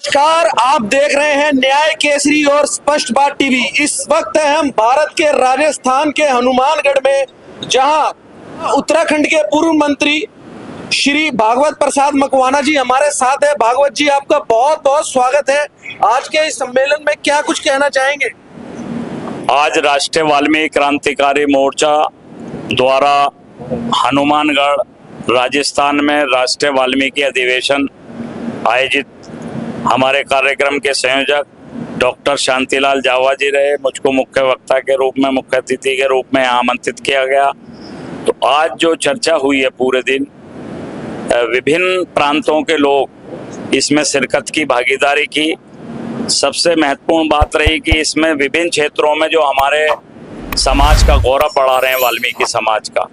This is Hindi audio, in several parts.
नमस्कार, आप देख रहे हैं न्याय केसरी और स्पष्ट बात टीवी। इस वक्त हम भारत के राजस्थान के हनुमानगढ़ में, जहां उत्तराखंड के पूर्व मंत्री श्री भागवत प्रसाद मकवाना जी हमारे साथ है। भागवत जी, आपका बहुत बहुत स्वागत है। आज के इस सम्मेलन में क्या कुछ कहना चाहेंगे? आज राष्ट्रीय वाल्मीकि क्रांतिकारी मोर्चा द्वारा हनुमानगढ़ राजस्थान में राष्ट्रीय वाल्मीकि अधिवेशन आयोजित हमारे कार्यक्रम के संयोजक डॉक्टर शांतिलाल जावा जी रहे। मुझको मुख्य वक्ता के रूप में, मुख्य अतिथि के रूप में आमंत्रित किया गया। तो आज जो चर्चा हुई है पूरे दिन, विभिन्न प्रांतों के लोग इसमें शिरकत की, भागीदारी की। सबसे महत्वपूर्ण बात रही कि इसमें विभिन्न क्षेत्रों में जो हमारे समाज का गौरव बढ़ा रहे हैं, वाल्मीकि समाज का,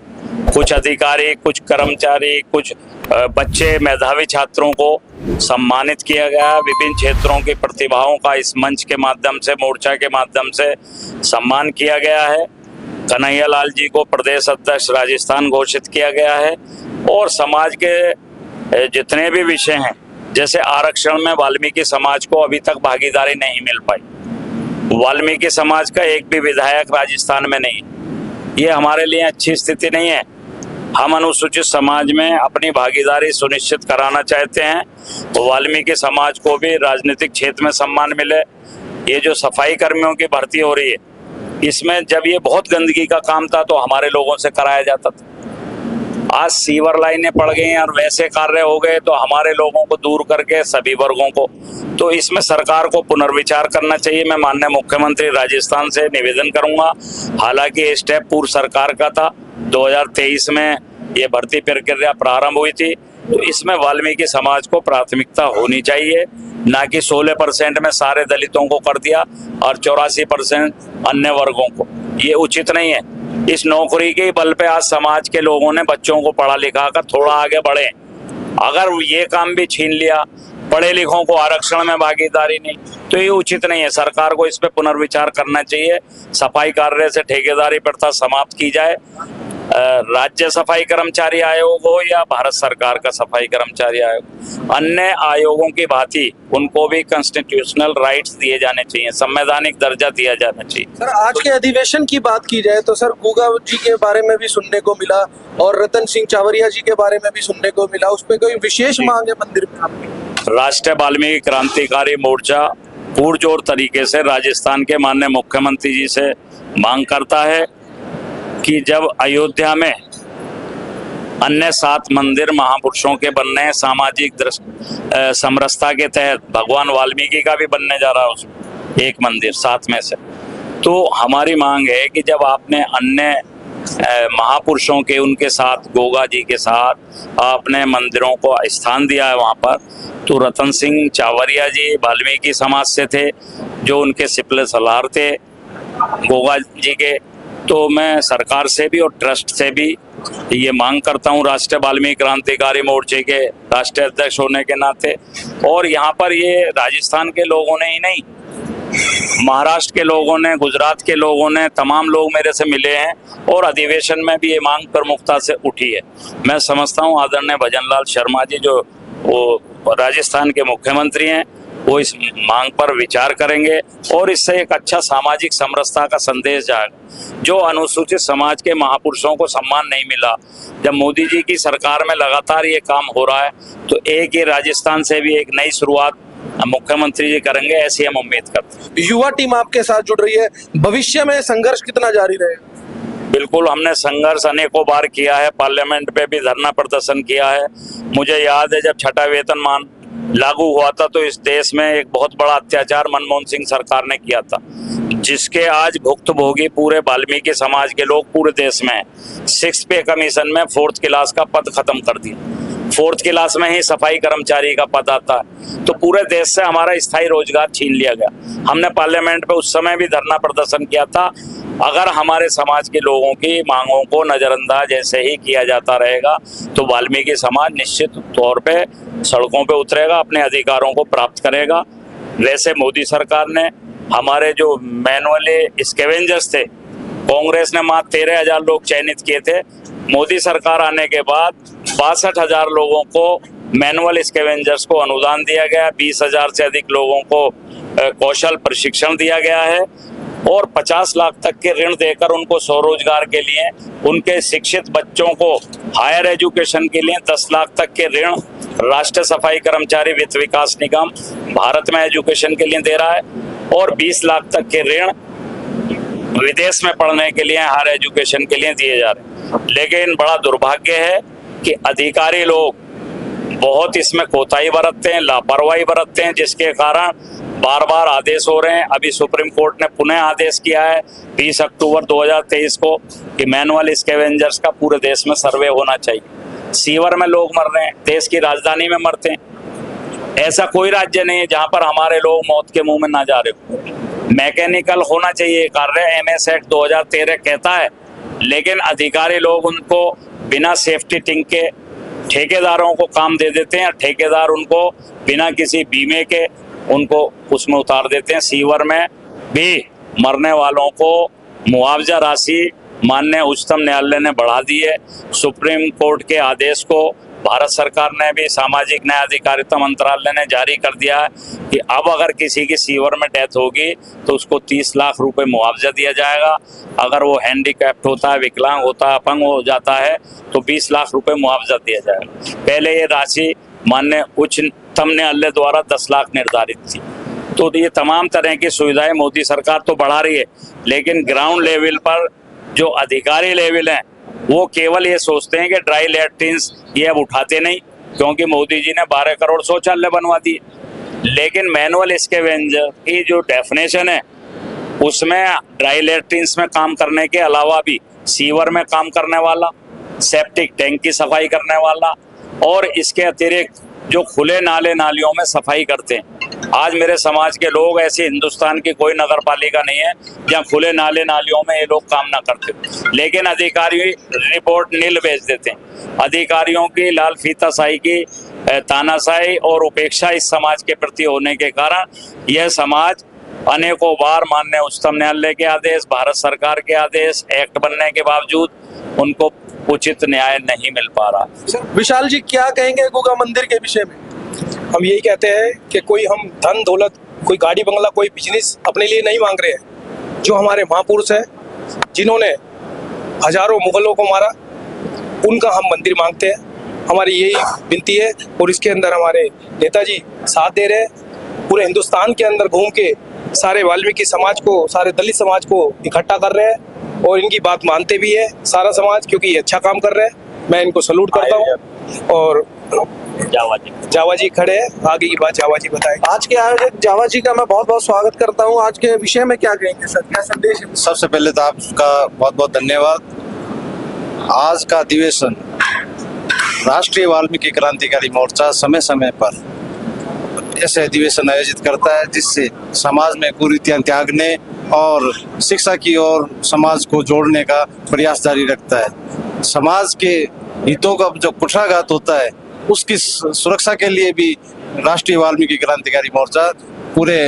कुछ अधिकारी, कुछ कर्मचारी, कुछ बच्चे, मेधावी छात्रों को सम्मानित किया गया। विभिन्न क्षेत्रों की प्रतिभाओं का इस मंच के माध्यम से, मोर्चा के माध्यम से सम्मान किया गया है। कन्हैया लाल जी को प्रदेश अध्यक्ष राजस्थान घोषित किया गया है। और समाज के जितने भी विषय हैं, जैसे आरक्षण में वाल्मीकि समाज को अभी तक भागीदारी नहीं मिल पाई। वाल्मीकि समाज का एक भी विधायक राजस्थान में नहीं। ये हमारे लिए अच्छी स्थिति नहीं है। हम अनुसूचित समाज में अपनी भागीदारी सुनिश्चित कराना चाहते हैं। वाल्मीकि समाज को भी राजनीतिक क्षेत्र में सम्मान मिले। ये जो सफाई कर्मियों की भर्ती हो रही है, इसमें जब ये बहुत गंदगी का काम था तो हमारे लोगों से कराया जाता था। आज सीवर लाइनें पड़ गई हैं और वैसे कार्य हो गए तो हमारे लोगों को दूर करके सभी वर्गों को, तो इसमें सरकार को पुनर्विचार करना चाहिए। मैं माननीय मुख्यमंत्री राजस्थान से निवेदन करूंगा। हालांकि ये स्टेप पूर्व सरकार का था, 2023 में ये भर्ती प्रक्रिया प्रारंभ हुई थी। तो इसमें वाल्मीकि समाज को प्राथमिकता होनी चाहिए, ना कि 16% में सारे दलितों को कर दिया और 84% अन्य वर्गों को। ये उचित नहीं है। इस नौकरी के बल पे आज समाज के लोगों ने बच्चों को पढ़ा लिखा कर थोड़ा आगे बढ़े। अगर ये काम भी छीन लिया, पढ़े लिखों को आरक्षण में भागीदारी नहीं, तो ये उचित नहीं है। सरकार को इस पे पुनर्विचार करना चाहिए। सफाई कार्य से ठेकेदारी प्रथा समाप्त की जाए। राज्य सफाई कर्मचारी आयोग हो या भारत सरकार का सफाई कर्मचारी आयोग, अन्य आयोगों की भांति उनको भी कॉन्स्टिट्यूशनल राइट्स दिए जाने चाहिए, संवैधानिक दर्जा दिया जाना चाहिए। सर, आज के अधिवेशन की बात की जाए तो सर, गुगा जी के बारे में भी सुनने को मिला और रतन सिंह चावरिया जी के बारे में भी सुनने को मिला। उस पर कोई विशेष मांग है मंदिर में आपकी? राष्ट्रीय वाल्मीकि क्रांतिकारी मोर्चा पुरजोर तरीके से राजस्थान के माननीय मुख्यमंत्री जी से मांग करता है कि जब अयोध्या में अन्य 7 मंदिर महापुरुषों के बनने, सामाजिक समरसता के तहत भगवान वाल्मीकि का भी बनने जा रहा है उसमें एक मंदिर 7 में से, तो हमारी मांग है कि जब आपने अन्य महापुरुषों के, उनके साथ, गोगा जी के साथ आपने मंदिरों को स्थान दिया है वहाँ पर, तो रतन सिंह चावरिया जी वाल्मीकि समाज से थे, जो उनके सिपले सलार थे गोगा जी के। तो मैं सरकार से भी और ट्रस्ट से भी ये मांग करता हूँ, राष्ट्रीय वाल्मीकि क्रांतिकारी मोर्चे के राष्ट्रीय अध्यक्ष होने के नाते। और यहाँ पर ये राजस्थान के लोगों ने ही नहीं, महाराष्ट्र के लोगों ने, गुजरात के लोगों ने, तमाम लोग मेरे से मिले हैं और अधिवेशन में भी ये मांग प्रमुखता से उठी है। मैं समझता हूँ आदरणीय भजन लाल शर्मा जी, जो वो राजस्थान के मुख्यमंत्री हैं, वो इस मांग पर विचार करेंगे और इससे एक अच्छा सामाजिक समरसता का संदेश जाएगा। जो अनुसूचित समाज के महापुरुषों को सम्मान नहीं मिला, जब मोदी जी की सरकार में लगातार ये काम हो रहा है, तो एक ये राजस्थान से भी एक नई शुरुआत मुख्यमंत्री जी करेंगे, ऐसी हम उम्मीद करते हैं। युवा टीम आपके साथ जुड़ रही है, भविष्य में संघर्ष कितना जारी रहेगा? बिल्कुल, हमने संघर्ष अनेकों बार किया है, पार्लियामेंट पे भी धरना प्रदर्शन किया है। मुझे याद है जब 6ठा वेतनमान लागू हुआ था तो इस देश में एक बहुत बड़ा अत्याचार मनमोहन सिंह सरकार ने किया था, जिसके आज भुक्तभोगी पूरे वाल्मीकि समाज के लोग पूरे देश में। 6 पे कमीशन में 4th क्लास का पद खत्म कर दिया। 4th क्लास में ही सफाई कर्मचारी का पद आता है, तो पूरे देश से हमारा स्थायी रोजगार छीन लिया गया। हमने पार्लियामेंट पे उस समय भी धरना प्रदर्शन किया था। अगर हमारे समाज के लोगों की मांगों को नजरअंदाज ऐसे ही किया जाता रहेगा तो वाल्मीकि समाज निश्चित तौर पे सड़कों पे उतरेगा, अपने अधिकारों को प्राप्त करेगा। वैसे मोदी सरकार ने हमारे जो मैनुअली स्कैवेंजर्स थे, कांग्रेस ने मात्र 13,000 लोग चयनित किए थे। मोदी सरकार आने के बाद 62,000 लोगों को मैनुअल स्कैवेंजर्स को अनुदान दिया गया, 20,000 से अधिक लोगों को कौशल प्रशिक्षण दिया गया है और 50 लाख तक के ऋण देकर उनको स्वरोजगार के लिए, उनके शिक्षित बच्चों को हायर एजुकेशन के लिए 10 लाख तक के ऋण राष्ट्रीय सफाई कर्मचारी वित्त विकास निगम भारत में एजुकेशन के लिए दे रहा है और 20 लाख तक के ऋण विदेश में पढ़ने के लिए हायर एजुकेशन के लिए दिए जा रहे हैं। लेकिन बड़ा दुर्भाग्य है कि अधिकारी लोग बहुत इसमें कोताही बरतते हैं, लापरवाही बरतते हैं, जिसके कारण बार बार आदेश हो रहे हैं। अभी सुप्रीम कोर्ट ने पुनः आदेश किया है 20 अक्टूबर 2023 को कि मैनुअल स्कैवेंजर्स का पूरे देश में सर्वे होना चाहिए। सीवर में लोग मर रहे हैं, देश की राजधानी में मरते हैं। ऐसा कोई राज्य नहीं है जहां पर हमारे लोग मौत के मुंह में ना जा रहे हो। मैकेनिकल होना चाहिए कार्य, MS एक्ट 2013 कहता है, लेकिन अधिकारी लोग उनको बिना सेफ्टी टिंग के ठेकेदारों को काम दे देते हैं। ठेकेदार उनको बिना किसी बीमे के उनको उसमें उतार देते हैं। सीवर में भी मरने वालों को मुआवजा राशि माननीय उच्चतम न्यायालय ने बढ़ा दी है। सुप्रीम कोर्ट के आदेश को भारत सरकार ने भी सामाजिक न्याय अधिकारिता मंत्रालय ने जारी कर दिया है कि अब अगर किसी की सीवर में डेथ होगी तो उसको 30 लाख रुपए मुआवजा दिया जाएगा। अगर वो हैंडीकैप्ट होता है, विकलांग होता है, अपंग हो जाता है तो 20 लाख रुपए मुआवजा दिया जाएगा। पहले ये राशि माननीय उच्चतम न्यायालय द्वारा 10 लाख निर्धारित थी। तो ये तमाम तरह की सुविधाएं मोदी सरकार तो बढ़ा रही है, लेकिन ग्राउंड लेवल पर जो अधिकारी लेवल है वो केवल ये सोचते हैं कि ड्राई लैट्रिन्स ये अब उठाते नहीं, क्योंकि मोदी जी ने 12 करोड़ शौचालय बनवा दिए। लेकिन मैनुअल स्कैवेंजर की जो डेफिनेशन है उसमें ड्राई लैट्रिन्स में काम करने के अलावा भी सीवर में काम करने वाला, सेप्टिक टैंक की सफाई करने वाला और इसके अतिरिक्त जो खुले नाले नालियों में सफाई करते हैं। आज मेरे समाज के लोग, ऐसे हिंदुस्तान की कोई नगर पालिका नहीं है जहाँ खुले नाले नालियों में ये लोग काम ना करते, लेकिन अधिकारी रिपोर्ट नील भेज देते हैं। अधिकारियों की लाल फीताशाही की तानाशाही और उपेक्षा इस समाज के प्रति होने के कारण यह समाज अनेकों बार माननीय उच्चतम न्यायालय के आदेश, भारत सरकार के आदेश, एक्ट बनने के बावजूद उनको उचित न्याय नहीं मिल पा रहा। विशाल जी क्या कहेंगे गुगा मंदिर के विषय में? हम यही कहते हैं कि कोई हम धन दौलत, कोई गाड़ी बंगला, कोई बिजनेस अपने लिए नहीं मांग रहे हैं। जो हमारे महापुरुष हैं जिन्होंने हजारों मुगलों को मारा, उनका हम मंदिर मांगते हैं। हमारी यही विनती है और इसके अंदर हमारे नेताजी साथ दे रहे हैं। पूरे हिंदुस्तान के अंदर घूम के सारे वाल्मीकि समाज को, सारे दलित समाज को इकट्ठा कर रहे हैं और इनकी बात मानते भी है सारा समाज, क्योंकि ये अच्छा काम कर रहे हैं। मैं इनको सलूट करता हूँ। और जावा जी खड़े हैं, आगे की बात जावा जी बताएं। आज के आयोजक जावा जी का मैं बहुत बहुत स्वागत करता हूँ। आज के विषय में क्या कहेंगे सर, क्या संदेश है? सबसे पहले तो आपका बहुत बहुत धन्यवाद। आज का अधिवेशन राष्ट्रीय वाल्मीकि क्रांतिकारी मोर्चा समय समय पर ऐसे अधिवेशन आयोजित करता है जिससे समाज में कुरीतियां त्यागने और शिक्षा की ओर समाज को जोड़ने का प्रयास जारी रखता है। समाज के हितों का जो कुठाघात होता है उसकी सुरक्षा के लिए भी राष्ट्रीय वाल्मीकि क्रांतिकारी मोर्चा पूरे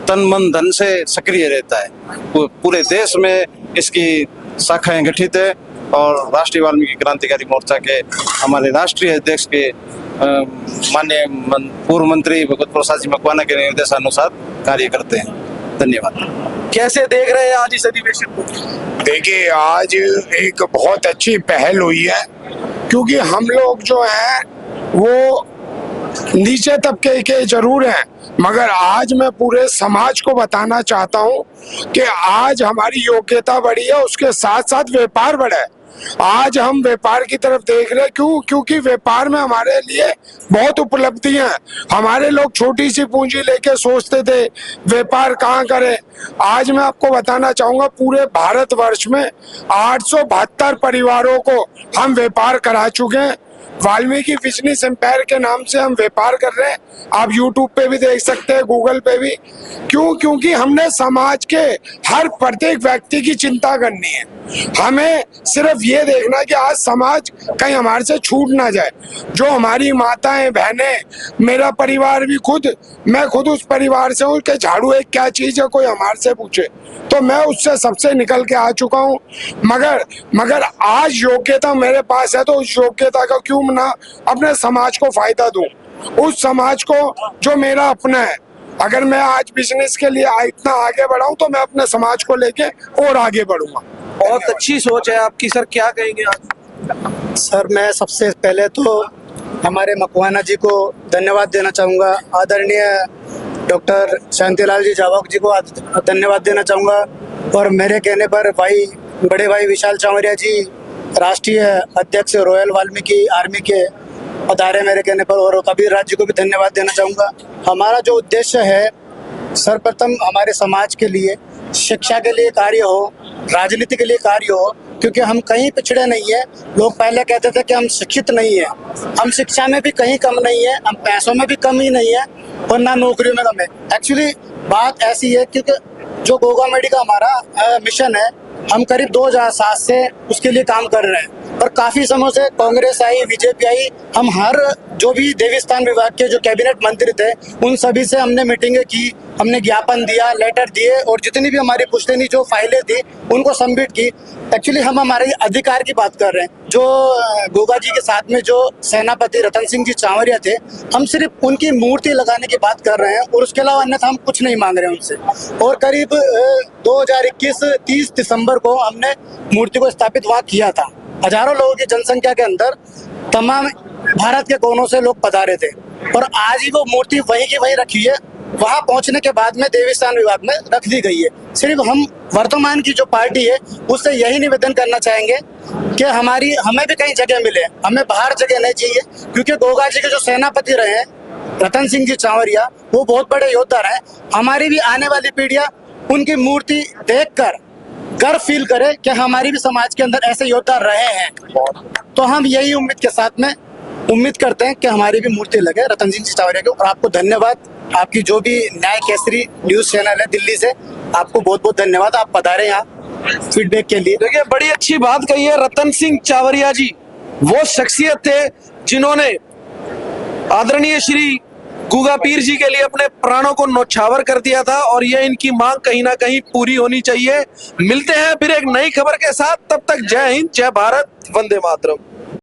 तन मन धन से सक्रिय रहता है। पूरे देश में इसकी शाखाएं गठित है और राष्ट्रीय वाल्मीकि क्रांतिकारी मोर्चा के हमारे राष्ट्रीय अध्यक्ष के माननीय पूर्व मंत्री भगवत प्रसाद जी मकवाना के निर्देशानुसार कार्य करते हैं। धन्यवाद। कैसे देख रहे हैं आज इस अधिवेशन को? देखिए, आज एक बहुत अच्छी पहल हुई है, क्योंकि हम लोग जो हैं वो नीचे तबके के जरूर हैं, मगर आज मैं पूरे समाज को बताना चाहता हूं कि आज हमारी योग्यता बढ़ी है, उसके साथ साथ व्यापार बढ़ा है। आज हम व्यापार की तरफ देख रहे हैं। क्योंकि व्यापार में हमारे लिए बहुत उपलब्धियां हैं। हमारे लोग छोटी सी पूंजी लेके सोचते थे व्यापार कहाँ करें। आज मैं आपको बताना चाहूंगा, पूरे भारतवर्ष में 872 परिवारों को हम व्यापार करा चुके हैं। वाल्मीकि बिजनेस एम्पायर के नाम से हम व्यापार कर रहे हैं। आप YouTube पे भी देख सकते हैं, गूगल पे भी। क्योंकि हमने समाज के हर प्रत्येक व्यक्ति की चिंता करनी है। हमें सिर्फ ये देखना है कि आज समाज कहीं हमारे से छूट ना जाए। जो हमारी माताएं बहनें, मेरा परिवार भी मैं खुद उस परिवार से हूँ कि झाड़ू एक क्या चीज है, कोई हमारे से पूछे तो मैं उससे सबसे निकल के आ चुका हूँ। मगर आज योग्यता मेरे पास है तो उस योग्यता का क्यों ना अपने समाज को फायदा दूं, उस समाज को जो मेरा अपना है। अगर मैं आज बिजनेस के लिए इतना आगे बढ़ा हूं तो मैं अपने समाज को लेके और आगे बढ़ूंगा। बहुत अच्छी सोच है आपकी सर, क्या कहेंगे आप? सर मैं सबसे पहले तो हमारे मकवाना जी को धन्यवाद देना चाहूँगा, आदरणीय डॉक्टर शांतिलाल जी जावा जी को धन्यवाद देना चाहूँगा, और मेरे कहने पर बड़े भाई विशाल चावरिया जी राष्ट्रीय अध्यक्ष रॉयल वाल्मीकि आर्मी के पधारे मेरे कहने पर, और कबीर राज जी को भी धन्यवाद देना चाहूँगा। हमारा जो उद्देश्य है सर्वप्रथम हमारे समाज के लिए, शिक्षा के लिए कार्य हो, राजनीति के लिए कार्य हो, क्योंकि हम कहीं पिछड़े नहीं है। लोग पहले कहते थे कि हम शिक्षित नहीं है, हम शिक्षा में भी कहीं कम नहीं है, हम पैसों में भी कम ही नहीं है और ना नौकरियों में कम है। एक्चुअली बात ऐसी है क्योंकि जो गोगा मेडी का हमारा मिशन है, हम करीब 2007 से उसके लिए काम कर रहे हैं, और काफी समय से कांग्रेस आई, बीजेपी आई, हम हर जो भी देवस्थान विभाग के जो कैबिनेट मंत्री थे उन सभी से हमने मीटिंगें की, हमने ज्ञापन दिया, लेटर दिए, और जितनी भी हमारी पुश्तैनी जो फाइलें थी उनको सबमिट की। एक्चुअली हम हमारे अधिकार की बात कर रहे हैं। जो गोगा जी के साथ में जो सेनापति रतन सिंह जी चावरिया थे, हम सिर्फ उनकी मूर्ति लगाने की बात कर रहे हैं और उसके अलावा अन्यथा हम कुछ नहीं मांग रहे हैं उनसे। और करीब 2021 30 दिसंबर को हमने मूर्ति को स्थापित वहाँ किया था। हजारों लोगों की जनसंख्या के अंदर तमाम भारत के कोनों से लोग पधारे थे, और आज ही वो मूर्ति वहीं की वहीं रखी है। वहां पहुंचने के बाद में देवस्थान विभाग में रख दी गई है। सिर्फ हम वर्तमान की जो पार्टी है उससे यही निवेदन करना चाहेंगे कि हमें भी कहीं जगह मिले, हमें बाहर जगह नहीं चाहिए, क्योंकि गोगा जी के जो सेनापति रहे हैं रतन सिंह जी चावरिया, वो बहुत बड़े योद्धा रहे। हमारी भी आने वाली पीढ़ियां उनकी मूर्ति देखकर गर्व फील करे कि हमारी भी समाज के अंदर ऐसे योद्धा रहे हैं। तो हम यही उम्मीद के साथ में उम्मीद करते हैं कि हमारी भी मूर्ति लगे रतन सिंह जी चावरिया को। और आपको धन्यवाद, आपकी जो भी न्याय केसरी न्यूज चैनल है दिल्ली से, आपको बहुत बहुत धन्यवाद, आप पधारे यहाँ फीडबैक के लिए। देखिए बड़ी अच्छी बात कही है। रतन सिंह चावरिया जी वो शख्सियत थे जिन्होंने आदरणीय श्री गुगा पीर जी के लिए अपने प्राणों को न्यौछावर कर दिया था, और ये इनकी मांग कहीं ना कहीं पूरी होनी चाहिए। मिलते हैं फिर एक नई खबर के साथ, तब तक जय हिंद, जय भारत, वंदे मातरम।